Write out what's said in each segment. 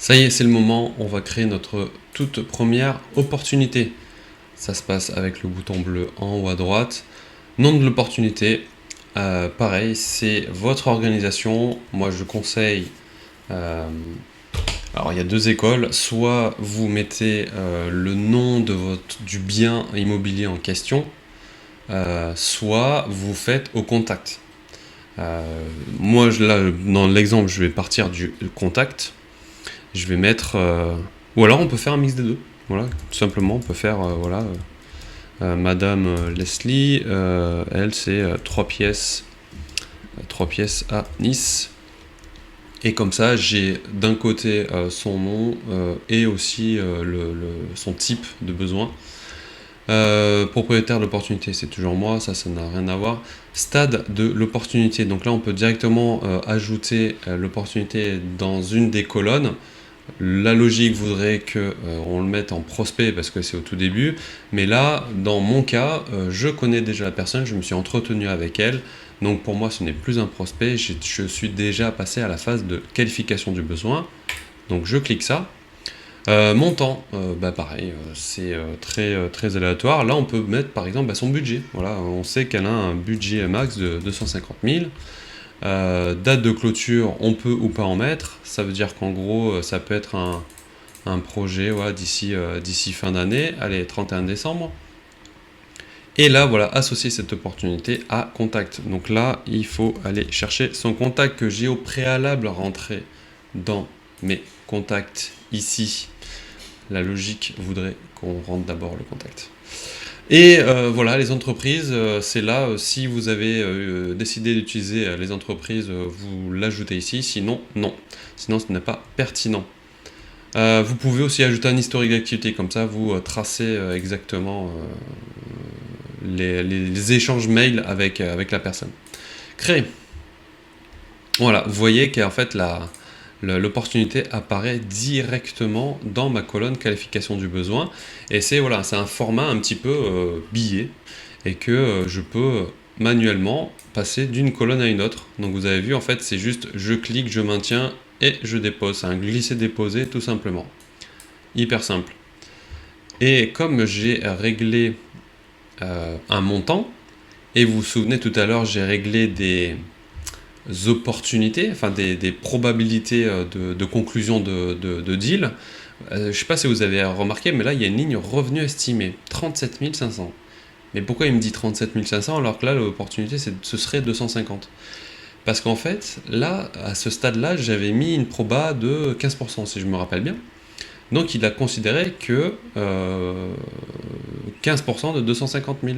Ça y est, c'est le moment, on va créer notre toute première opportunité. Ça se passe avec le bouton bleu en haut à droite. Nom de l'opportunité, pareil, c'est votre organisation. Moi, je conseille, euh, alors il y a deux écoles, soit vous mettez le nom du bien immobilier en question, soit vous faites au contact. Moi, là, dans l'exemple, je vais partir du contact. Je vais mettre. Ou alors on peut faire un mix des deux. Voilà, tout simplement, on peut faire Madame Leslie, elle c'est 3 pièces à Nice. Et comme ça, j'ai d'un côté son nom et aussi son type de besoin. Propriétaire de l'opportunité, c'est toujours moi, ça n'a rien à voir. Stade de l'opportunité, donc là on peut directement ajouter l'opportunité dans une des colonnes. La logique voudrait que on le mette en prospect parce que c'est au tout début, mais là, dans mon cas, je connais déjà la personne, je me suis entretenu avec elle, donc pour moi ce n'est plus un prospect, je suis déjà passé à la phase de qualification du besoin, donc je clique ça. Montant, pareil, c'est très aléatoire. Là, on peut mettre par exemple son budget. Voilà, on sait qu'elle a un budget max de 250 000. Date de clôture, on peut ou pas en mettre. Ça veut dire qu'en gros, ça peut être un projet d'ici fin d'année. Allez, 31 décembre. Et là, voilà, associer cette opportunité à contact. Donc là, il faut aller chercher son contact que j'ai au préalable rentré dans mes contacts ici. La logique voudrait qu'on rentre d'abord le contact. Et voilà, les entreprises, c'est là, si vous avez décidé d'utiliser les entreprises, vous l'ajoutez ici, sinon, non. Sinon, ce n'est pas pertinent. Vous pouvez aussi ajouter un historique d'activité, comme ça, vous tracez exactement les échanges mail avec la personne. Créer. Voilà, vous voyez qu'en fait, l'opportunité apparaît directement dans ma colonne qualification du besoin, et c'est voilà, c'est un format un petit peu billet, et que je peux manuellement passer d'une colonne à une autre. Donc vous avez vu, en fait, c'est juste je clique, je maintiens et je dépose. C'est un glisser-déposer tout simplement. Hyper simple. Et comme j'ai réglé un montant, et vous vous souvenez tout à l'heure, j'ai réglé des opportunités, enfin des probabilités de conclusion de deal. Je ne sais pas si vous avez remarqué, mais là il y a une ligne revenu estimé, 37 500. Mais pourquoi il me dit 37 500 alors que là l'opportunité ce serait 250? Parce qu'en fait, là, à ce stade-là, j'avais mis une proba de 15%, si je me rappelle bien. Donc il a considéré que 15% de 250 000.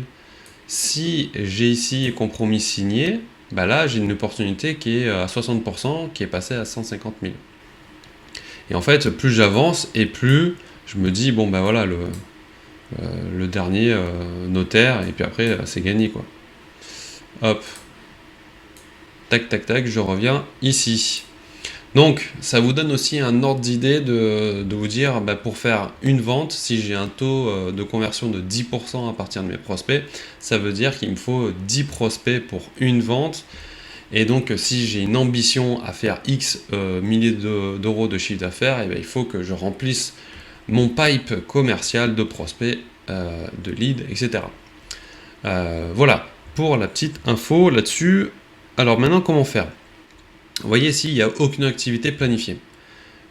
Si j'ai ici compromis signé, bah là j'ai une opportunité qui est à 60%, qui est passée à 150 000. Et en fait, plus j'avance et plus je me dis, bon ben voilà, le dernier notaire, et puis après c'est gagné quoi. Hop, tac tac tac, je reviens ici. Donc ça vous donne aussi un ordre d'idée de vous dire, bah, pour faire une vente, si j'ai un taux de conversion de 10% à partir de mes prospects, ça veut dire qu'il me faut 10 prospects pour une vente. Et donc si j'ai une ambition à faire X milliers d'euros de chiffre d'affaires, et bien, il faut que je remplisse mon pipe commercial de prospects, de leads, etc. Voilà pour la petite info là-dessus. Alors maintenant, comment faire? Vous voyez ici, il n'y a aucune activité planifiée.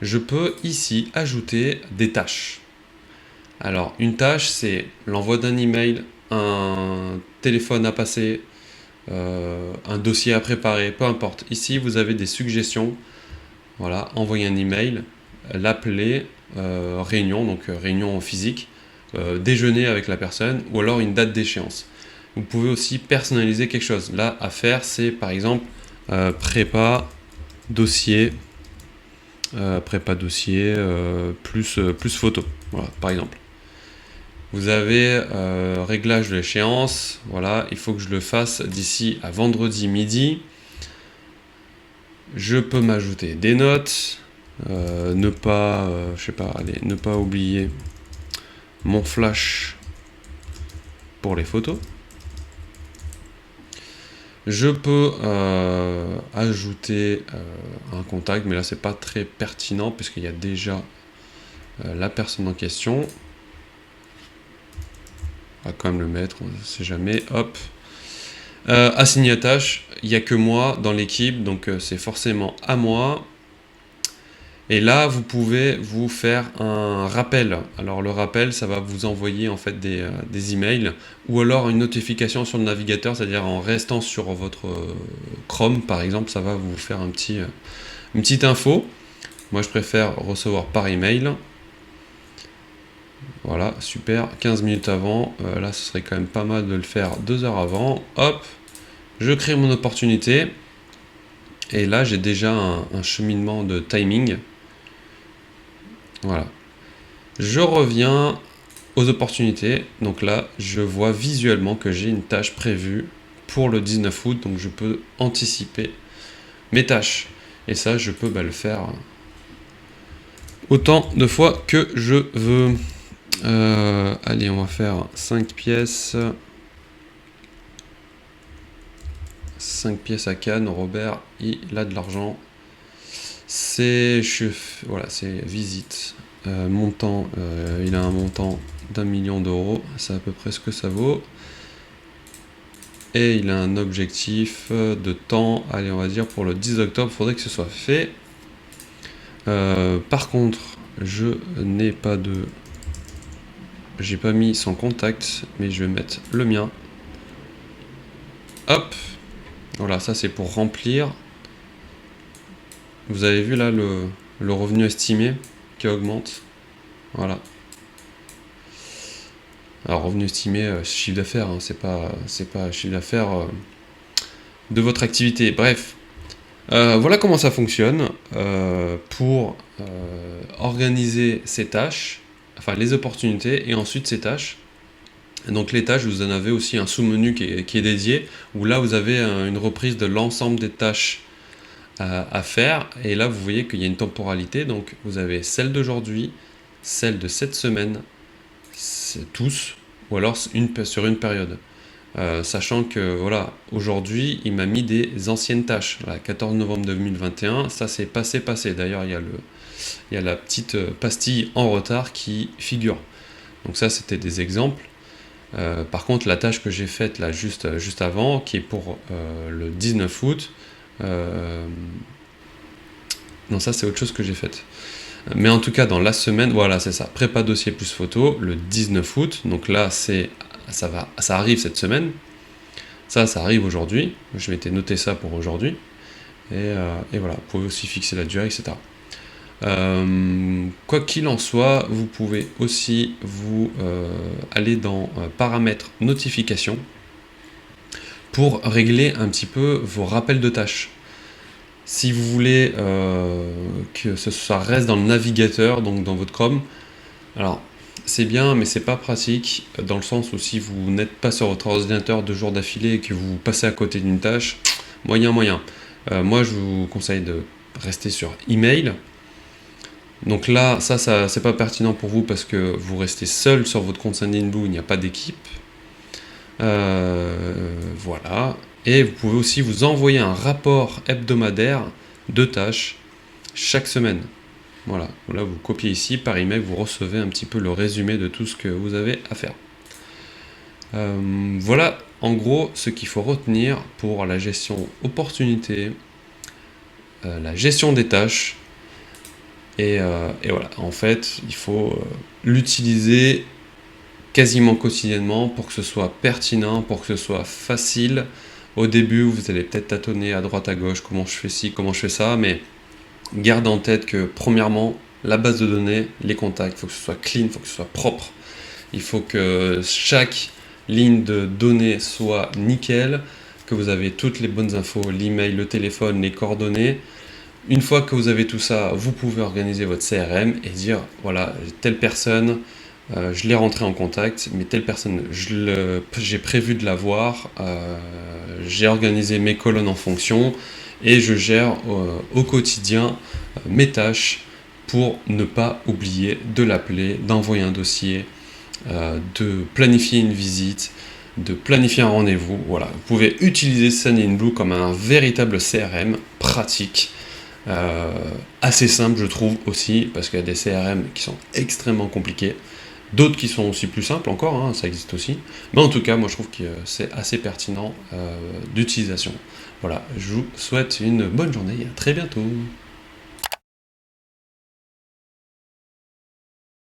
Je peux ici ajouter des tâches. Alors, une tâche, c'est l'envoi d'un email, un téléphone à passer, un dossier à préparer, peu importe. Ici, vous avez des suggestions. Voilà, envoyer un email, l'appeler, réunion, donc réunion physique, déjeuner avec la personne, ou alors une date d'échéance. Vous pouvez aussi personnaliser quelque chose. Là, à faire, c'est par exemple prépa dossier, plus photo, voilà, par exemple. Vous avez réglage de l'échéance, voilà, il faut que je le fasse d'ici à vendredi midi. Je peux m'ajouter des notes, ne pas oublier mon flash pour les photos. Je peux ajouter un contact, mais là c'est pas très pertinent puisqu'il y a déjà la personne en question. On va quand même le mettre, on ne sait jamais. Hop. Assigner tâche, il n'y a que moi dans l'équipe, donc c'est forcément à moi. Et là, vous pouvez vous faire un rappel. Alors le rappel, ça va vous envoyer en fait des emails ou alors une notification sur le navigateur, c'est-à-dire en restant sur votre Chrome par exemple, ça va vous faire une petite info. Moi, je préfère recevoir par email. Voilà, super. 15 minutes avant. Là, ce serait quand même pas mal de le faire 2 heures avant. Hop, je crée mon opportunité. Et là, j'ai déjà un cheminement de timing. Voilà. Je reviens aux opportunités. Donc là, je vois visuellement que j'ai une tâche prévue pour le 19 août. Donc je peux anticiper mes tâches. Et ça, je peux le faire autant de fois que je veux. Allez, on va faire 5 pièces. 5 pièces à Cannes. Robert, il a de l'argent. Voilà, c'est visite. Montant, il a un montant d'1 million d'euros. C'est à peu près ce que ça vaut. Et il a un objectif de temps. Allez, on va dire pour le 10 octobre, il faudrait que ce soit fait. Par contre, je n'ai pas de... J'ai pas mis son contact, mais je vais mettre le mien. Hop. Voilà, ça c'est pour remplir. Vous avez vu là le revenu estimé qui augmente. Voilà. Alors revenu estimé, chiffre d'affaires, hein, c'est pas chiffre d'affaires de votre activité. Bref, voilà comment ça fonctionne pour organiser ces tâches, enfin les opportunités et ensuite ces tâches. Donc les tâches, vous en avez aussi un sous-menu qui est dédié, où là vous avez une reprise de l'ensemble des tâches à faire. Et là vous voyez qu'il y a une temporalité, donc vous avez celle d'aujourd'hui, celle de cette semaine, tous, ou alors sur une période. Sachant que voilà, aujourd'hui il m'a mis des anciennes tâches. Là, 14 novembre 2021, ça c'est passé. D'ailleurs il y a la petite pastille en retard qui figure. Donc ça c'était des exemples. Par contre, la tâche que j'ai faite là juste avant, qui est pour le 19 août, non, ça c'est autre chose que j'ai faite. Mais en tout cas, dans la semaine, voilà, c'est ça, prépa dossier plus photo, le 19 août. Donc là, ça arrive cette semaine. Ça arrive aujourd'hui. Je m'étais noté ça pour aujourd'hui. Et voilà, vous pouvez aussi fixer la durée, etc. Quoi qu'il en soit, vous pouvez aussi aller dans paramètres notifications pour régler un petit peu vos rappels de tâches. Si vous voulez que ça reste dans le navigateur, donc dans votre Chrome, alors c'est bien, mais c'est pas pratique dans le sens où si vous n'êtes pas sur votre ordinateur 2 jours d'affilée et que vous passez à côté d'une tâche, moyen. Moi, je vous conseille de rester sur email. Donc là, ça c'est pas pertinent pour vous parce que vous restez seul sur votre compte Sendinblue, il n'y a pas d'équipe. Voilà. Et vous pouvez aussi vous envoyer un rapport hebdomadaire de tâches chaque semaine. Voilà. Là, vous copiez ici par email, vous recevez un petit peu le résumé de tout ce que vous avez à faire. Voilà en gros ce qu'il faut retenir pour la gestion opportunité, la gestion des tâches. Et voilà, en fait, il faut l'utiliser quasiment quotidiennement pour que ce soit pertinent, pour que ce soit facile. Au début, vous allez peut-être tâtonner à droite à gauche, comment je fais ci, comment je fais ça, mais gardez en tête que premièrement, la base de données, les contacts, il faut que ce soit clean, il faut que ce soit propre. Il faut que chaque ligne de données soit nickel, que vous avez toutes les bonnes infos, l'email, le téléphone, les coordonnées. Une fois que vous avez tout ça, vous pouvez organiser votre CRM et dire, voilà, telle personne, je l'ai rentré en contact, mais telle personne, j'ai prévu de la voir, j'ai organisé mes colonnes en fonction et je gère au quotidien mes tâches pour ne pas oublier de l'appeler, d'envoyer un dossier, de planifier une visite, de planifier un rendez-vous. Voilà, vous pouvez utiliser Sendinblue comme un véritable CRM pratique, assez simple je trouve aussi, parce qu'il y a des CRM qui sont extrêmement compliqués, d'autres qui sont aussi plus simples encore, hein, ça existe aussi, mais en tout cas moi je trouve que c'est assez pertinent d'utilisation. Voilà, je vous souhaite une bonne journée et à très bientôt.